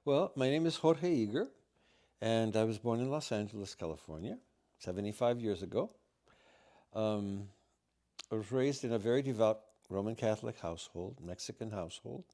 Well, my name is Jorge Eager, and I was born in Los Angeles, California, 75 years ago. Um, I was raised in a very devout Roman Catholic household, Mexican household,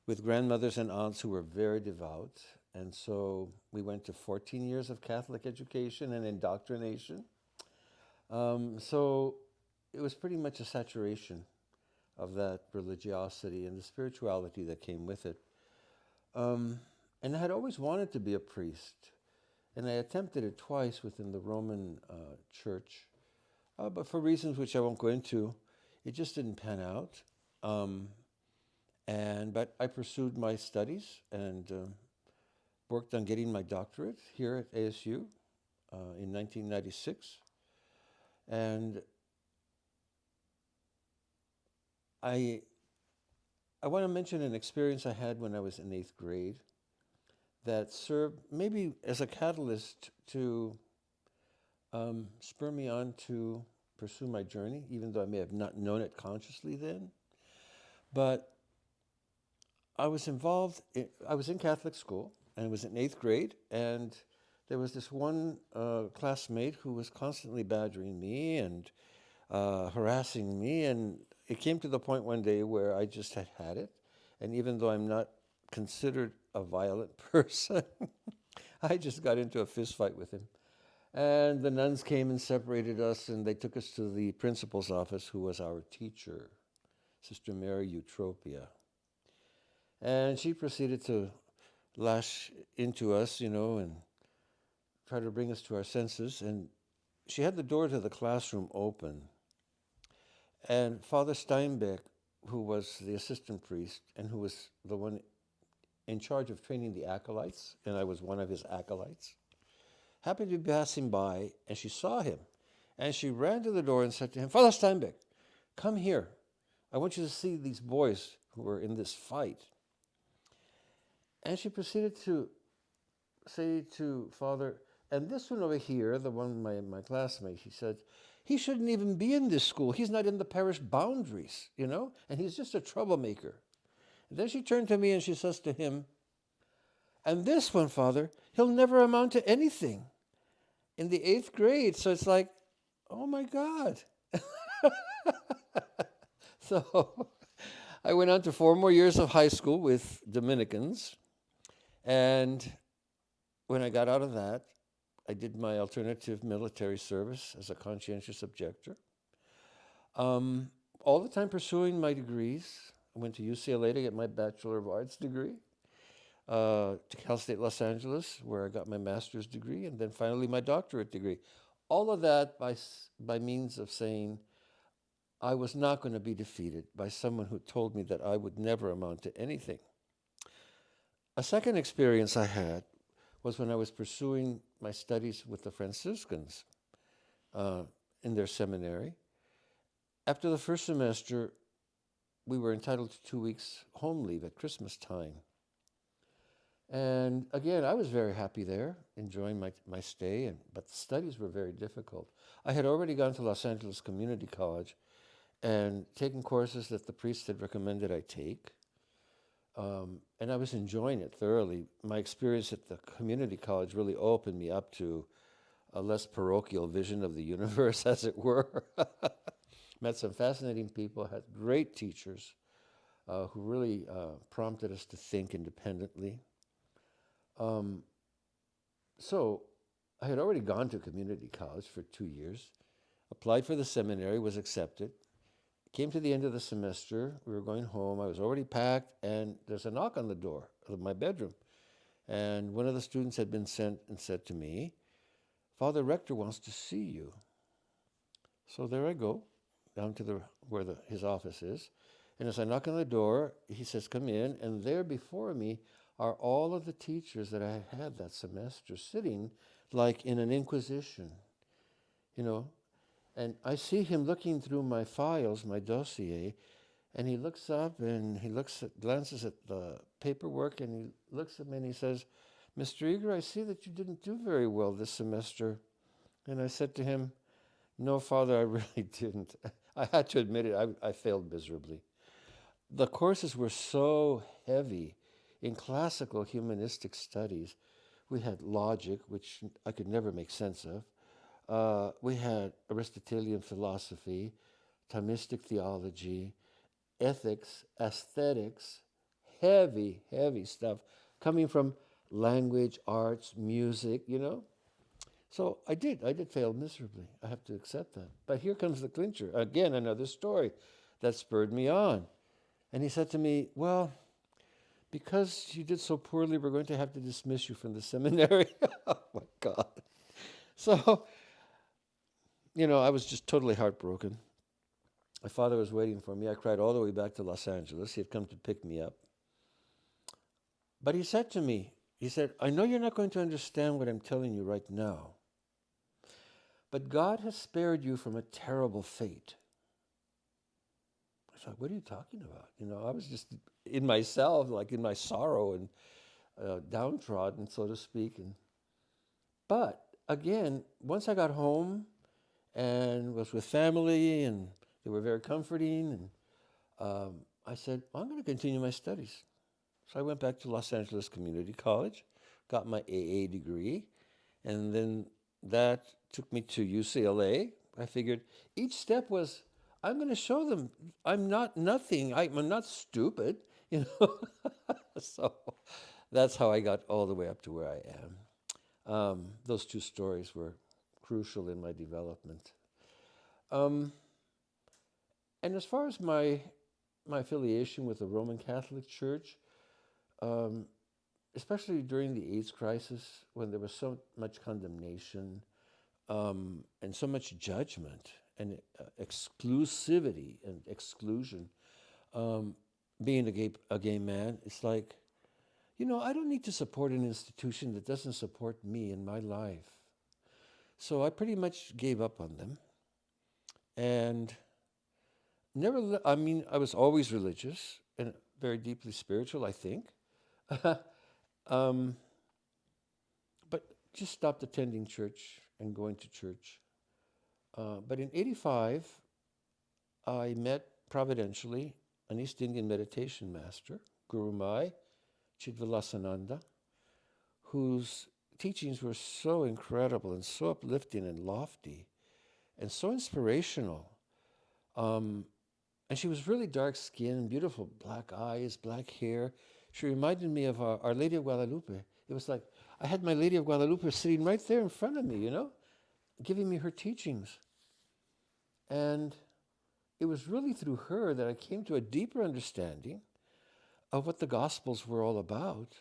with grandmothers and aunts who were very devout. And so we went to 14 years of Catholic education and indoctrination. So it was pretty much a saturation of that religiosity and the spirituality that came with it. Um, and I had always wanted to be a priest. And I attempted it twice within the Roman church, but for reasons which I won't go into, it just didn't pan out. Um, but I pursued my studies and worked on getting my doctorate here at ASU in 1996. And I I want to mention an experience I had when I was in eighth grade that served maybe as a catalyst to spur me on to pursue my journey, even though I may have not known it consciously then. But I was in Catholic school, and it was in eighth grade, and there was this one classmate who was constantly badgering me and harassing me, and it came to the point one day where I just had it. And even though I'm not considered a violent person, I just got into a fist fight with him. And the nuns came and separated us, and they took us to the principal's office, who was our teacher, Sister Mary Eutropia. And she proceeded to lash into us, and try to bring us to our senses. And she had the door to the classroom open. And Father Steinbeck, who was the assistant priest and who was the one in charge of training the acolytes, and I was one of his acolytes, happened to be passing by, and she saw him. And she ran to the door and said to him, Father Steinbeck, come here. I want you to see these boys who were in this fight. And she proceeded to say to Father, and this one over here, the one, my classmate, he said, he shouldn't even be in this school. He's not in the parish boundaries, and he's just a troublemaker. And then she turned to me and she says to him, and this one, Father, he'll never amount to anything in the eighth grade. So it's like, oh my God. So I went on to 4 more years of high school with Dominicans. And when I got out of that, I did my alternative military service as a conscientious objector. All the time pursuing my degrees. I went to UCLA to get my Bachelor of Arts degree, to Cal State Los Angeles, where I got my master's degree, and then finally my doctorate degree. All of that by means of saying I was not going to be defeated by someone who told me that I would never amount to anything. A second experience I had was when I was pursuing my studies with the Franciscans uh, in their seminary. After the first semester, we were entitled to 2 weeks home leave at Christmas time. And again, I was very happy there, enjoying my stay, but the studies were very difficult. I had already gone to Los Angeles Community College and taken courses that the priest had recommended I take. And I was enjoying it thoroughly. My experience at the community college really opened me up to a less parochial vision of the universe, as it were. Met some fascinating people, had great teachers who really prompted us to think independently. Um, so I had already gone to community college for 2 years, applied for the seminary, was accepted. Came to the end of the semester. We were going home. I was already packed, and there's a knock on the door of my bedroom. And one of the students had been sent and said to me, Father Rector wants to see you. So there I go, down to where his office is. And as I knock on the door, he says, come in. And there before me are all of the teachers that I had that semester sitting like in an inquisition, you know. And I see him looking through my files, my dossier, and he looks up and glances at the paperwork, and he looks at me and he says, Mr. Eager, I see that you didn't do very well this semester. And I said to him, no, Father, I really didn't. I had to admit it, I failed miserably. The courses were so heavy in classical humanistic studies, we had logic, which I could never make sense of. We had Aristotelian philosophy, Thomistic theology, ethics, aesthetics, heavy, heavy stuff coming from language, arts, music, you know. So I did fail miserably. I have to accept that. But here comes the clincher. Again, another story that spurred me on. And he said to me, well, because you did so poorly, we're going to have to dismiss you from the seminary. Oh my God. So, I was just totally heartbroken. My father was waiting for me. I cried all the way back to Los Angeles. He had come to pick me up. But he said to me, I know you're not going to understand what I'm telling you right now, but God has spared you from a terrible fate. I thought, what are you talking about? I was just in myself, like in my sorrow and downtrodden, so to speak. But again, once I got home and was with family, and they were very comforting, and I said, I'm going to continue my studies. So I went back to Los Angeles Community College, got my AA degree, and then that took me to UCLA. I figured each step was, I'm going to show them I'm not nothing. I'm not stupid, So that's how I got all the way up to where I am. Those two stories were crucial in my development. And as far as my affiliation with the Roman Catholic Church, especially during the AIDS crisis, when there was so much condemnation and so much judgment and exclusivity and exclusion, being a gay man, it's like, I don't need to support an institution that doesn't support me in my life. So I pretty much gave up on them. And I was always religious and very deeply spiritual, I think. But just stopped attending church and going to church. But in '85, I met providentially an East Indian meditation master, Guru Mai Chidvilasananda, whose teachings were so incredible and so uplifting and lofty and so inspirational. And she was really dark-skinned, beautiful black eyes, black hair. She reminded me of Our Lady of Guadalupe. It was like I had my Lady of Guadalupe sitting right there in front of me, giving me her teachings. And it was really through her that I came to a deeper understanding of what the Gospels were all about,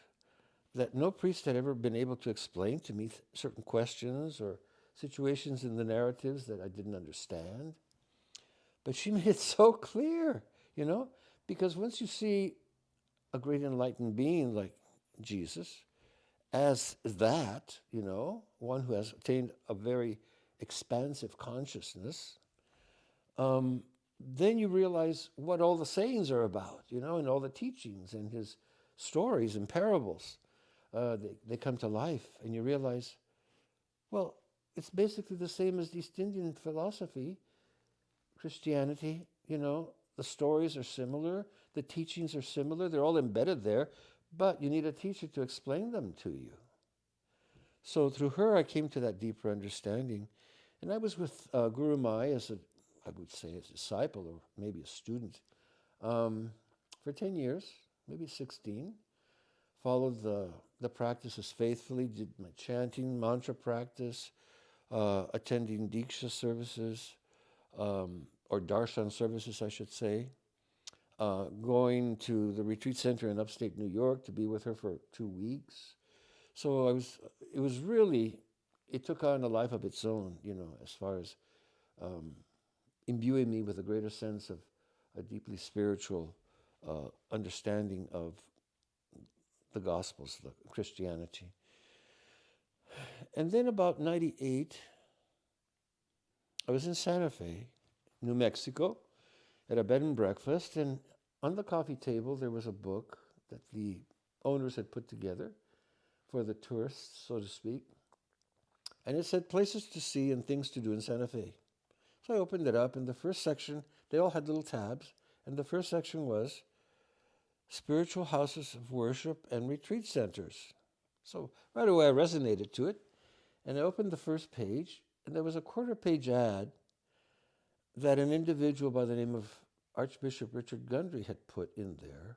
that no priest had ever been able to explain to me certain questions or situations in the narratives that I didn't understand. But she made it so clear, because once you see a great enlightened being like Jesus as that, one who has attained a very expansive consciousness, then you realize what all the sayings are about, and all the teachings and his stories and parables. They come to life, and you realize, well, it's basically the same as East Indian philosophy, Christianity, the stories are similar, the teachings are similar, they're all embedded there, but you need a teacher to explain them to you. So through her, I came to that deeper understanding. And I was with Guru Mai I would say as a disciple or maybe a student, for 10 years, maybe 16. Followed the practices faithfully, did my chanting, mantra practice, attending Diksha services, or darshan services, I should say, going to the retreat center in upstate New York to be with her for 2 weeks. So it took on a life of its own, as far as imbuing me with a greater sense of a deeply spiritual understanding of the Gospels, the Christianity. And then about 98, I was in Santa Fe, New Mexico, at a bed and breakfast, and on the coffee table there was a book that the owners had put together for the tourists, so to speak. And it said places to see and things to do in Santa Fe. So I opened it up, and the first section, they all had little tabs, and the first section was spiritual houses of worship and retreat centers. So right away I resonated to it, and I opened the first page, and there was a quarter-page ad that an individual by the name of Archbishop Richard Gundry had put in there,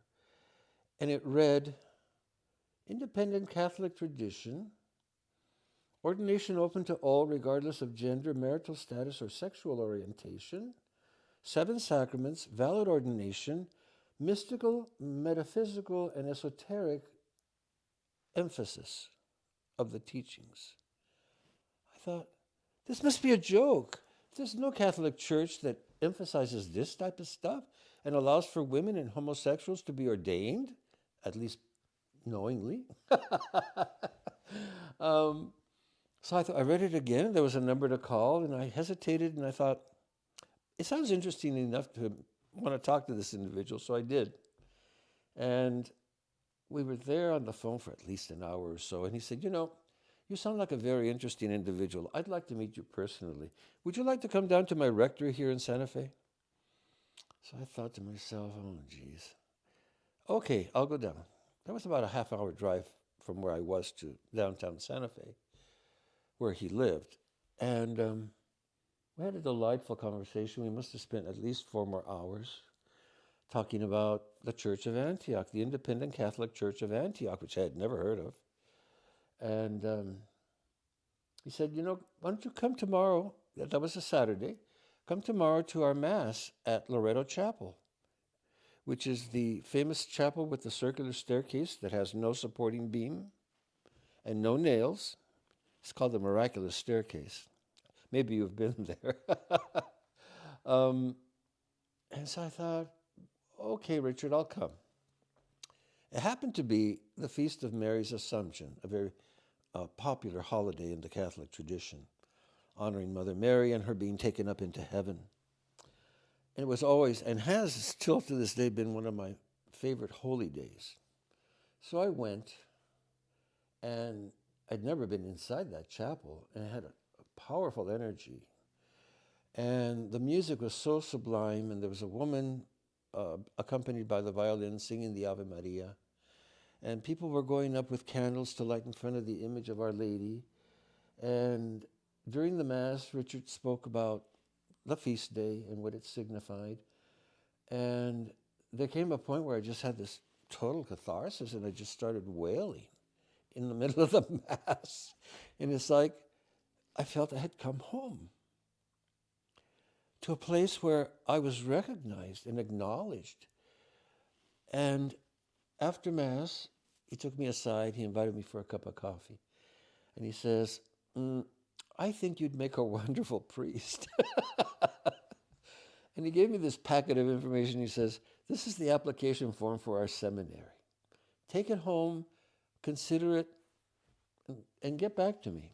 and it read, Independent Catholic Tradition, ordination open to all regardless of gender, marital status, or sexual orientation, 7 sacraments, valid ordination, mystical, metaphysical, and esoteric emphasis of the teachings. I thought, this must be a joke. There's no Catholic Church that emphasizes this type of stuff and allows for women and homosexuals to be ordained, at least knowingly. So I read it again. There was a number to call, and I hesitated, and I thought, it sounds interesting enough to want to talk to this individual, so I did. And we were there on the phone for at least an hour or so, and he said, you sound like a very interesting individual. I'd like to meet you personally. Would you like to come down to my rectory here in Santa Fe? So I thought to myself, oh, geez. Okay, I'll go down. That was about a half-hour drive from where I was to downtown Santa Fe, where he lived. And we had a delightful conversation. We must have spent at least 4 more hours talking about the Church of Antioch, the Independent Catholic Church of Antioch, which I had never heard of. And he said, why don't you come tomorrow? That was a Saturday. Come tomorrow to our Mass at Loretto Chapel, which is the famous chapel with the circular staircase that has no supporting beam and no nails. It's called the Miraculous Staircase. Maybe you've been there. And so I thought, okay, Richard, I'll come. It happened to be the Feast of Mary's Assumption, a very popular holiday in the Catholic tradition, honoring Mother Mary and her being taken up into heaven. And it was always, and has still to this day, been one of my favorite holy days. So I went, and I'd never been inside that chapel, and it had a powerful energy. And the music was so sublime, and there was a woman accompanied by the violin singing the Ave Maria. And people were going up with candles to light in front of the image of Our Lady. And during the Mass, Richard spoke about the feast day and what it signified. And there came a point where I just had this total catharsis, and I just started wailing in the middle of the Mass. And it's like I felt I had come home to a place where I was recognized and acknowledged. And after Mass, he took me aside. He invited me for a cup of coffee. And he says, I think you'd make a wonderful priest. And he gave me this packet of information. He says, this is the application form for our seminary. Take it home, consider it, and get back to me.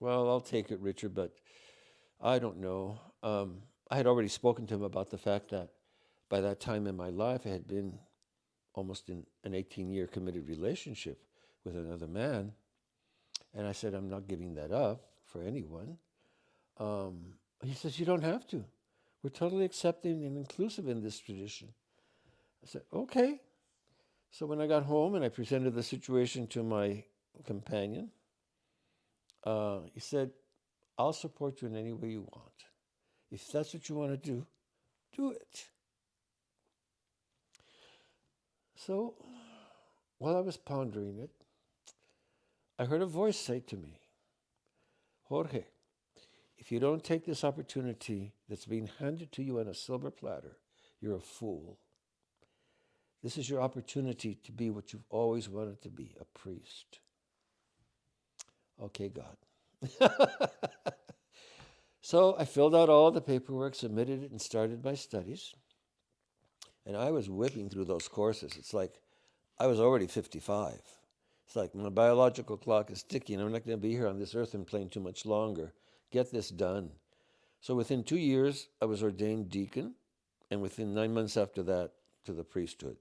Well, I'll take it, Richard, but I don't know. I had already spoken to him about the fact that by that time in my life, I had been almost in an 18-year committed relationship with another man. And I said, I'm not giving that up for anyone. He says, you don't have to. We're totally accepting and inclusive in this tradition. I said, okay. So when I got home and I presented the situation to my companion, he said, I'll support you in any way you want. If that's what you want to do it. So while I was pondering it, I heard a voice say to me, Jorge, if you don't take this opportunity that's being handed to you on a silver platter, you're a fool. This is your opportunity to be what you've always wanted to be, a priest. Okay, God. So I filled out all the paperwork, submitted it, and started my studies. And I was whipping through those courses. It's like I was already 55. It's like my biological clock is ticking. I'm not going to be here on this earthen plane too much longer. Get this done. So within 2 years, I was ordained deacon, and within 9 months after that, to the priesthood.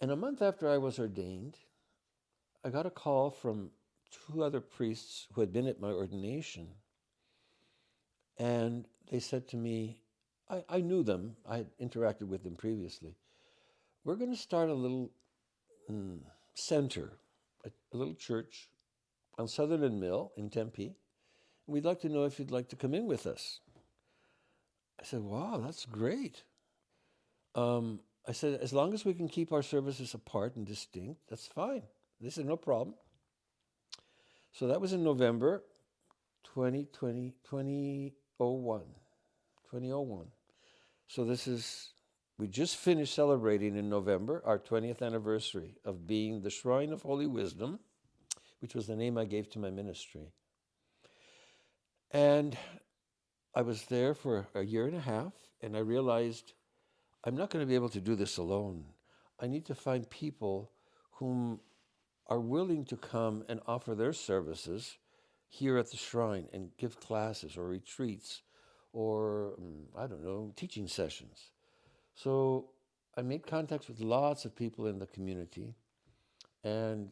And a month after I was ordained, I got a call from 2 other priests who had been at my ordination. And they said to me, I knew them. I had interacted with them previously. We're going to start a little center, a little church on Southern and Mill in Tempe. We'd like to know if you'd like to come in with us. I said, wow, that's great. I said, as long as we can keep our services apart and distinct, that's fine. They said, no problem. So that was in November 2020, 2001. So we just finished celebrating in November our 20th anniversary of being the Shrine of Holy Wisdom, which was the name I gave to my ministry. And I was there for a year and a half, and I realized I'm not going to be able to do this alone. I need to find people whom are willing to come and offer their services here at the shrine and give classes or retreats or, I don't know, teaching sessions. So I made contacts with lots of people in the community, and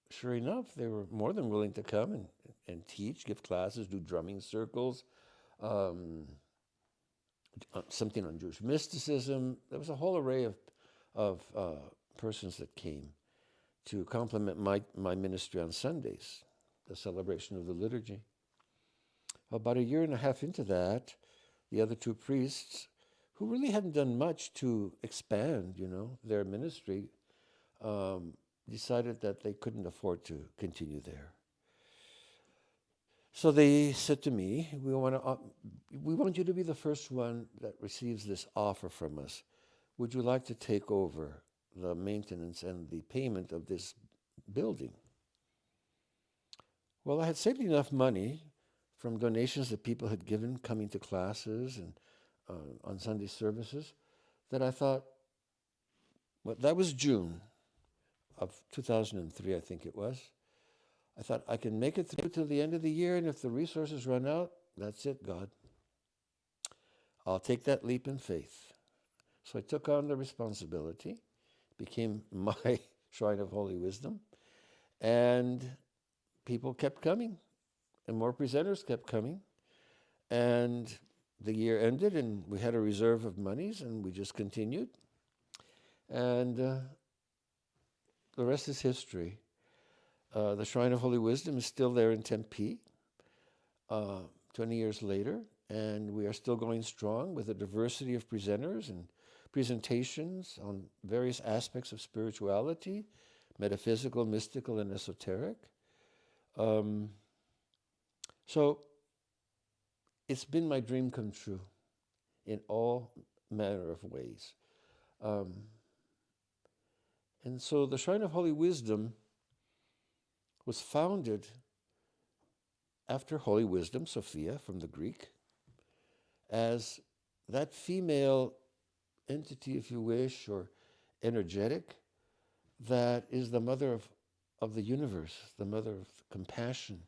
sure enough, they were more than willing to come and teach, give classes, do drumming circles, something on Jewish mysticism. There was a whole array of persons that came to complement my ministry on Sundays, the celebration of the liturgy. About a year and a half into that, the other two priests, who really hadn't done much to expand, their ministry, decided that they couldn't afford to continue there. So they said to me, we want you to be the first one that receives this offer from us. Would you like to take over the maintenance and the payment of this building? Well, I had saved enough money from donations that people had given coming to classes and on Sunday services that I thought, well, that was June of 2003, I think it was. I thought, I can make it through till the end of the year, and if the resources run out, that's it, God. I'll take that leap in faith. So I took on the responsibility, became my Shrine of Holy Wisdom, and people kept coming, and more presenters kept coming, and the year ended, and we had a reserve of monies, and we just continued, and the rest is history. The Shrine of Holy Wisdom is still there in Tempe, 20 years later, and we are still going strong with a diversity of presenters and presentations on various aspects of spirituality, metaphysical, mystical, and esoteric. So it's been my dream come true in all manner of ways. And so the Shrine of Holy Wisdom was founded after Holy Wisdom, Sophia, from the Greek, as that female entity, if you wish, or energetic, that is the mother of the universe, the mother of compassion,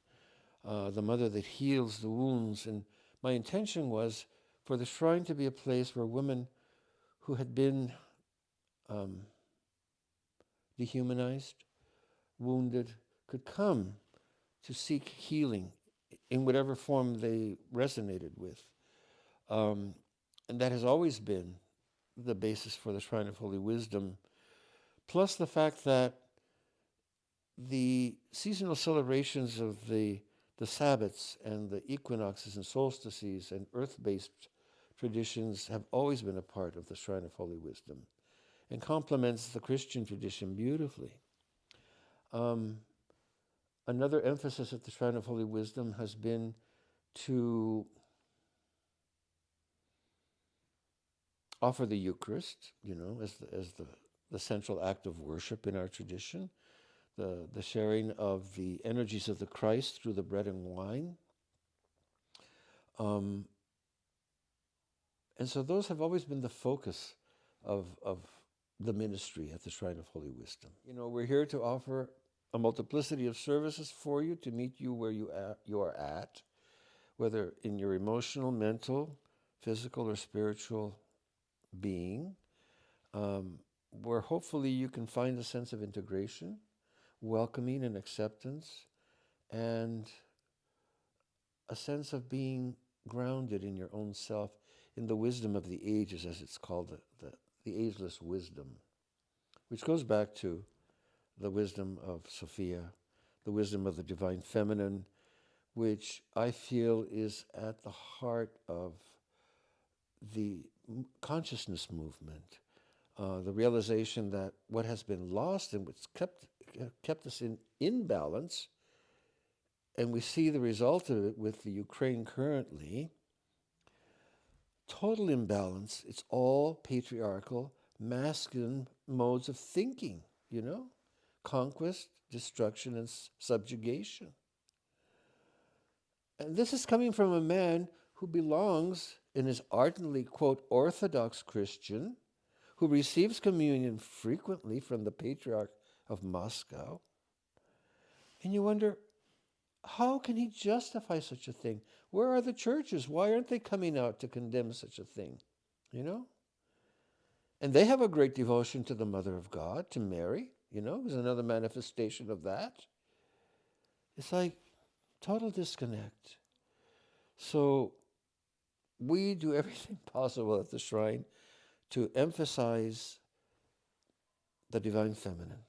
the mother that heals the wounds. And my intention was for the shrine to be a place where women who had been dehumanized, wounded, could come to seek healing in whatever form they resonated with. And that has always been the basis for the Shrine of Holy Wisdom, plus the fact that the seasonal celebrations of the Sabbats and the equinoxes and solstices and earth-based traditions have always been a part of the Shrine of Holy Wisdom and complements the Christian tradition beautifully. Another emphasis at the Shrine of Holy Wisdom has been to offer the Eucharist, as the central act of worship in our tradition, the sharing of the energies of the Christ through the bread and wine. And so those have always been the focus of the ministry at the Shrine of Holy Wisdom. We're here to offer a multiplicity of services for you to meet you where you are at, whether in your emotional, mental, physical, or spiritual being, where hopefully you can find a sense of integration, welcoming and acceptance, and a sense of being grounded in your own self in the wisdom of the ages, as it's called, the ageless wisdom, which goes back to the wisdom of Sophia, the wisdom of the divine feminine, which I feel is at the heart of the consciousness movement. The realization that what has been lost and what's kept us in imbalance, and we see the result of it with the Ukraine currently, total imbalance. It's all patriarchal, masculine modes of thinking, conquest, destruction, and subjugation. And this is coming from a man who belongs and is ardently, quote, Orthodox Christian, who receives communion frequently from the Patriarch of Moscow. And you wonder, how can he justify such a thing? Where are the churches? Why aren't they coming out to condemn such a thing? And they have a great devotion to the Mother of God, to Mary, who's another manifestation of that. It's like total disconnect. So we do everything possible at the shrine to emphasize the divine feminine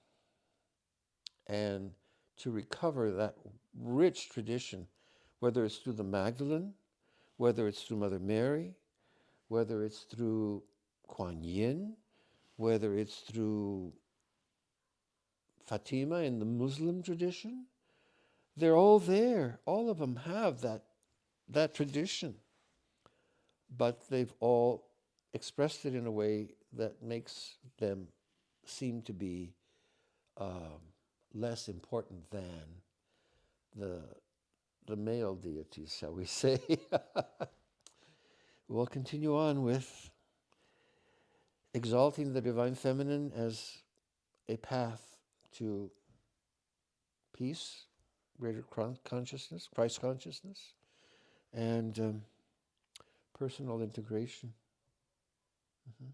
and to recover that rich tradition, whether it's through the Magdalene, whether it's through Mother Mary, whether it's through Kuan Yin, whether it's through Fatima in the Muslim tradition. They're all there. All of them have that tradition. But they've all expressed it in a way that makes them seem to be less important than the male deities, shall we say. We'll continue on with exalting the divine feminine as a path to peace, greater consciousness, Christ consciousness, and personal integration. Mm-hmm.